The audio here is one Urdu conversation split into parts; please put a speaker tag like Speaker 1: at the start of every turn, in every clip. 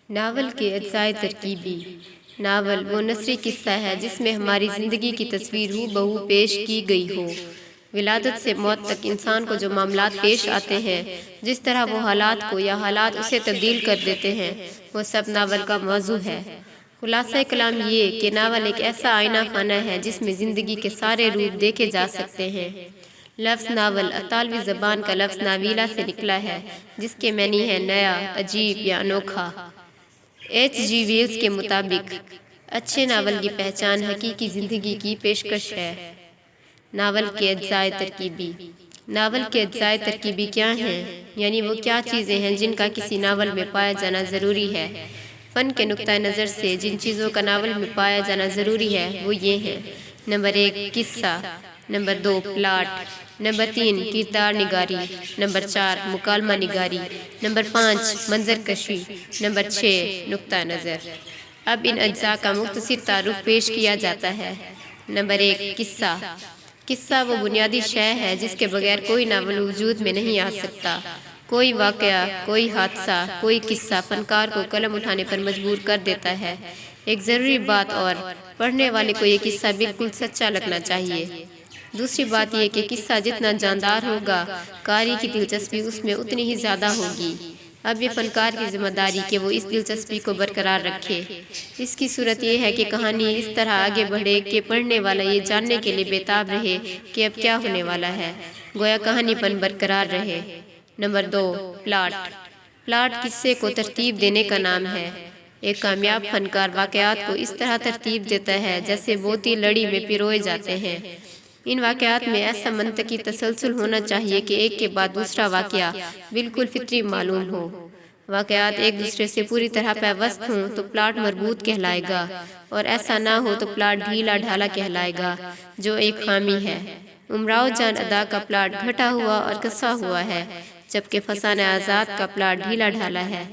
Speaker 1: ناول کے اجزائے ترکیبی۔ ناول وہ نثری قصہ ہے جس میں ہماری زندگی کی تصویر ہو بہو پیش کی گئی ہو۔ ولادت سے موت تک انسان کو جو معاملات پیش آتے ہیں، جس طرح وہ حالات کو یا حالات اسے تبدیل کر دیتے ہیں، وہ سب ناول کا موضوع ہے۔ خلاصہ کلام یہ کہ ناول ایک ایسا آئینہ خانہ ہے جس میں زندگی کے سارے روپ دیکھے جا سکتے ہیں۔ لفظ ناول اطالوی زبان کا لفظ ناویلا سے نکلا ہے، جس کے معنی ہے نیا، عجیب یا انوکھا۔ ایچ جی ویلز کے مطابق اچھے ناول کی پہچان حقیقی زندگی کی پیشکش ہے۔ ناول کے اجزائے ترکیبی۔ ناول کے اجزائے ترکیبی کیا ہیں؟ یعنی وہ کیا چیزیں ہیں جن کا کسی ناول میں پایا جانا ضروری ہے۔ فن کے نقطہ نظر سے جن چیزوں کا ناول میں پایا جانا ضروری ہے وہ یہ ہیں: نمبر 1 قصہ، نمبر 2 پلاٹ، نمبر 3 کردار نگاری، نمبر 4 مکالمہ نگاری، نمبر 5 منظر کشی، نمبر 6 نقطہ نظر۔ اب ان اجزاء کا مختصر تعارف پیش کیا جاتا ہے۔ نمبر 1 قصہ۔ قصہ وہ بنیادی شے ہے جس کے بغیر کوئی ناول وجود میں نہیں آ سکتا۔ کوئی واقعہ، کوئی حادثہ، کوئی قصہ فنکار کو قلم اٹھانے پر مجبور کر دیتا ہے۔ ایک ضروری بات اور، پڑھنے والے کو یہ قصہ بالکل سچا لگنا چاہیے۔ دوسری بات یہ کہ قصہ جتنا جاندار ہوگا، قاری کی دلچسپی اس میں اتنی ہی زیادہ ہوگی۔ اب یہ فنکار کی ذمہ داری کہ وہ اس دلچسپی کو برقرار رکھے۔ اس کی صورت یہ ہے کہ کہانی اس طرح آگے بڑھے کہ پڑھنے والا یہ جاننے کے لیے بےتاب رہے کہ اب کیا ہونے والا ہے، گویا کہانی پن برقرار رہے۔ Number 2 plot. پلاٹ قصے کو ترتیب دینے کا نام ہے۔ ایک کامیاب فنکار واقعات کو اس طرح ترتیب دیتا ہے جیسے موتی لڑی میں پروئے جاتے ہیں۔ ان واقعات میں ایسا منطقی تسلسل ہونا چاہیے کہ ایک کے بعد دوسرا واقعہ بالکل فطری معلوم ہو۔ واقعات ایک دوسرے سے پوری طرح پیوست ہوں تو پلاٹ مربوط کہلائے گا، اور ایسا نہ ہو تو پلاٹ ڈھیلا ڈھالا کہلائے گا، جو ایک خامی ہے۔ امراؤ جان ادا کا پلاٹ گھٹا ہوا اور کسا ہوا ہے، جبکہ فسانہ آزاد کا پلاٹ ڈھیلا ڈھالا ہے۔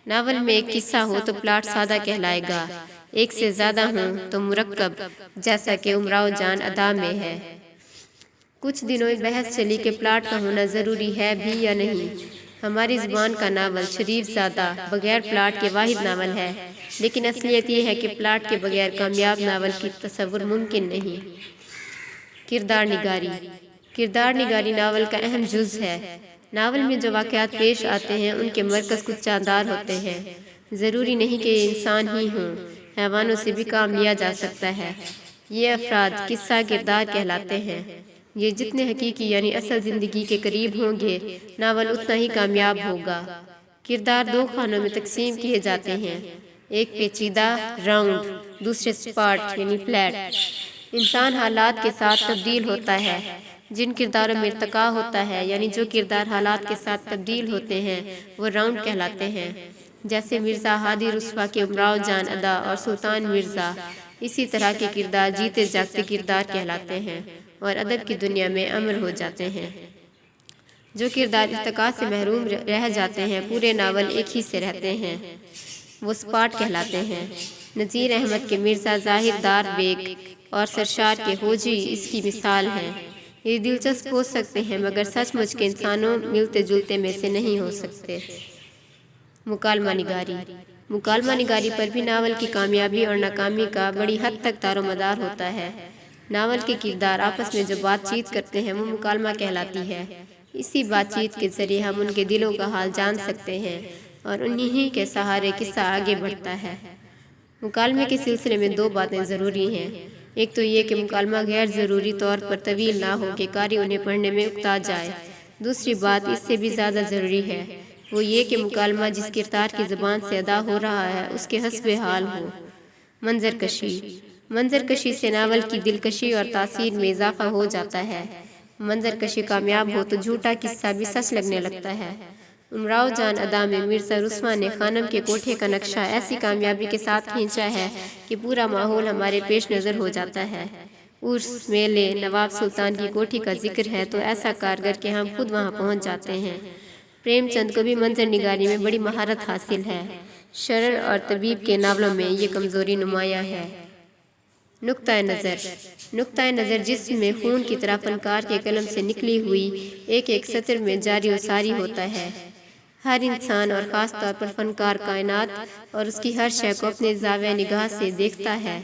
Speaker 1: ناول میں ایک قصہ ہو تو پلاٹ سادہ کہلائے گا، ایک سے زیادہ ہوں تو مرکب، جیسا کہ امراؤ جان ادا میں ہے۔ کچھ دنوں بحث چلی کہ پلاٹ کا ہونا ضروری ہے بھی یا نہیں۔ ہماری زبان کا ناول شریف زادہ بغیر پلاٹ کے واحد ناول ہے، لیکن اصلیت یہ ہے کہ پلاٹ کے بغیر کامیاب ناول کی تصور ممکن نہیں۔ کردار نگاری۔ کردار نگاری ناول کا اہم جز ہے۔ ناول میں جو واقعات پیش آتے ہیں ان کے مرکز کچھ جاندار ہوتے ہیں۔ ضروری نہیں کہ یہ انسان ہی ہوں، حیوانوں سے بھی کام لیا جا سکتا ہے۔ یہ افراد قصہ کردار کہلاتے ہیں۔ یہ جتنے حقیقی یعنی اصل زندگی کے قریب ہوں گے، ناول اتنا ہی کامیاب ہوگا۔ کردار 2 خانوں میں تقسیم کیے جاتے ہیں، ایک پیچیدہ راؤنڈ، دوسرے سپاٹ یعنی فلیٹ۔ انسان حالات کے ساتھ تبدیل ہوتا ہے۔ جن کرداروں میں ارتقاء ہوتا ہے، یعنی جو کردار حالات کے ساتھ تبدیل ہوتے ہیں، وہ راؤنڈ کہلاتے ہیں، جیسے مرزا ہادی رسوا کے امراؤ جان ادا اور سلطان مرزا۔ اسی طرح کے کردار جیتے جاگتے کردار کہلاتے ہیں اور ادب کی دنیا میں امر ہو جاتے ہیں۔ جو کردار ارتقاء سے محروم رہ جاتے ہیں، پورے ناول ایک ہی سے رہتے ہیں، وہ سپاٹ کہلاتے ہیں۔ نذیر احمد کے مرزا ظاہر دار بیگ اور سرشار کے ہوجی اس کی مثال ہیں۔ یہ دلچسپ ہو سکتے ہیں مگر سچ مچ کے انسانوں ملتے جلتے میں سے نہیں ہو سکتے۔ مکالمہ نگاری۔ مکالمہ نگاری پر بھی ناول کی کامیابی اور ناکامی کا بڑی حد تک دار و مدار ہوتا ہے۔ ناول کے کردار آپس میں جو بات چیت کرتے ہیں وہ مکالمہ کہلاتی ہے۔ اسی بات چیت کے ذریعے ہم ان کے دلوں کا حال جان سکتے ہیں اور انہی کے سہارے قصہ آگے بڑھتا ہے۔ مکالمے کے سلسلے میں 2 باتیں ضروری ہیں۔ ایک تو یہ کہ مکالمہ غیر ضروری طور پر طویل نہ ہو کہ قاری انہیں پڑھنے میں اکتا جائے۔ دوسری بات اس سے بھی زیادہ ضروری ہے، وہ یہ کہ مکالمہ جس کردار کی زبان سے ادا ہو رہا ہے اس کے حسب حال ہو۔ منظر کشی۔ منظر کشی سے ناول کی دلکشی اور تاثیر میں اضافہ ہو جاتا ہے۔ منظر کشی کامیاب ہو تو جھوٹا قصہ بھی سچ لگنے لگتا ہے۔ امراؤ جان ادا میں مرزا رسوا نے خانم کے کوٹھے کا نقشہ ایسی کامیابی کے ساتھ کھینچا ہے کہ پورا ماحول ہمارے پیش نظر ہو جاتا ہے۔ عرس، میلے، نواب سلطان کی کوٹھی کا ذکر ہے تو ایسا کارگر کہ ہم خود وہاں پہنچ جاتے ہیں۔ پریم چند کو بھی منظر نگاری میں بڑی مہارت حاصل ہے۔ شرر اور طبیب کے ناولوں میں یہ کمزوری نمایاں ہے۔ نقطہ نظر۔ نقطہ نظر جس میں خون کی طرح فنکار کے قلم سے نکلی ہوئی ایک ایک سطر میں جاری و ساری ہوتا ہے۔ ہر انسان اور خاص طور پر فنکار کائنات اور اس کی ہر شے کو اپنے زاویہ نگاہ سے دیکھتا ہے۔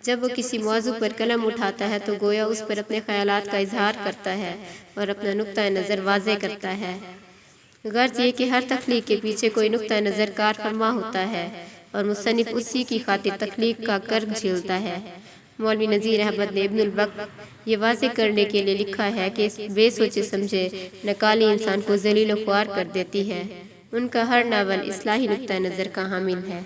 Speaker 1: جب وہ کسی موضوع پر قلم اٹھاتا ہے تو گویا اس پر اپنے خیالات کا اظہار کرتا ہے اور اپنا نقطۂ نظر واضح کرتا ہے۔ غرض یہ کہ ہر تخلیق کے پیچھے کوئی نقطۂ نظر کار فرما ہوتا ہے اور مصنف اسی کی خاطر تخلیق کا کرب جھیلتا ہے۔ مولوی نذیر احمد نے ابن الوقت یہ واضح کرنے کے لیے لکھا ہے کہ اس بے سوچے سمجھے نکالی انسان کو ذلیل و خوار کر دیتی ہے۔ ان کا ہر ناول اصلاحی نقطۂ نظر کا حامل ہے۔